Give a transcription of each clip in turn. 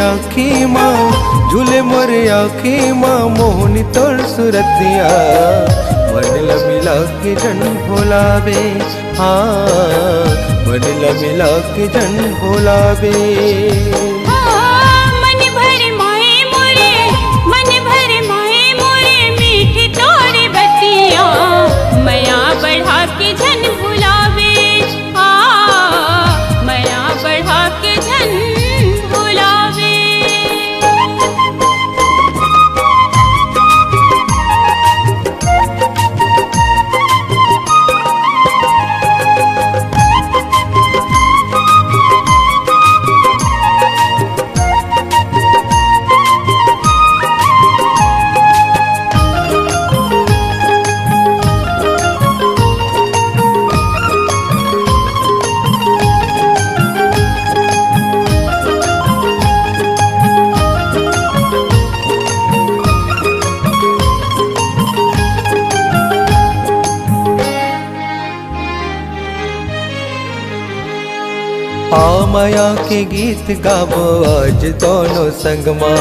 आँखी माँ, झूले मोरे आँखी माँ, मोहनी तोर सुरतिया मन मिला के जन भोलावे। हाँ मन मिला के जन भोलावे। आ माया के गीत गाबो आज दोनों संगमा,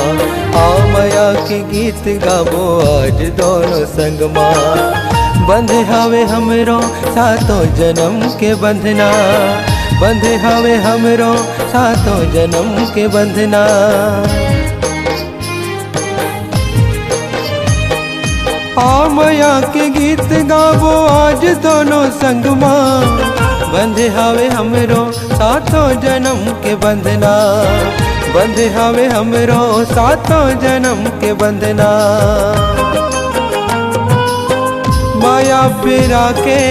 आ माया के गीत गाबो आज दोनों संगमा। बंधे हवे हमरो सातों जन्म के बंधना, बंधे हवे हमरो सातों जन्म के बंधना। आ माया के गीत गाबो आज दोनों संगमा, बंधे हवे हमरो सातों जन्म के बंधना, बंधे हवे हमरो सातों जन्म के बंधना। माया पिरा के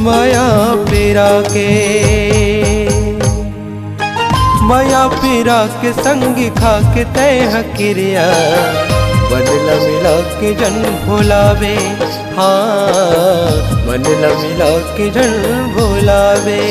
माया पिरा के माया पिरा के संग खा के तय हकिरिया मन मिला के जन भोलावे। हाँ मन मिला के जन भोलावे।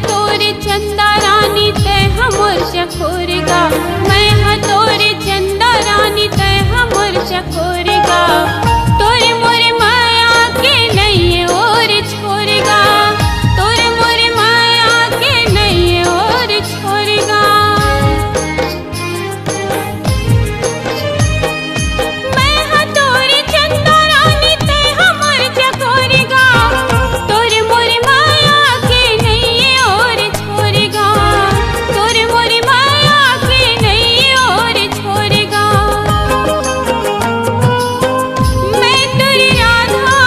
तोरे चंदा रानी तय हमर चकोरेगा, मैं हाँ तोरे चंदा रानी तय हमर चकोरेगा। तोरे मोरे माया के नहीं और छोड़ेगा, तोरे मोरे माया के नहीं और छोड़ेगा। मैं हाँ तोरे चंदा रानी तय हमर चकोरेगा, तोरे मोरे माया के नहीं और छोड़ेगा, तोरे मोरे माया के नहीं और छोड़ेगा। मैं तेरी राधा,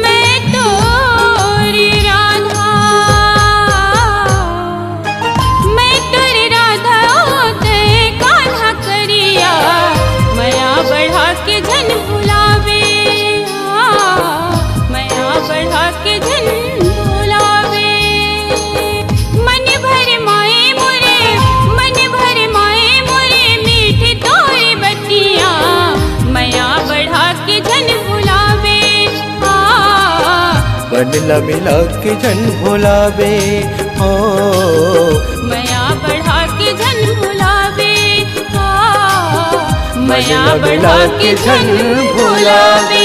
मैं तोरी राधा, मैं तेरी राधा ते कान्हा करिया, माया बढ़ा के जन भुलावे। माया बढ़ा के जन भुलावे। मन भर माए मोरे, मन भर माए मोरे, मीठी तोरी बतिया, माया बढ़ा के जन भुलावे। मन मिला के जन भोलावे। हो माया बढ़ा के जन भुलावे। माया बढ़ा के जन भुलावे।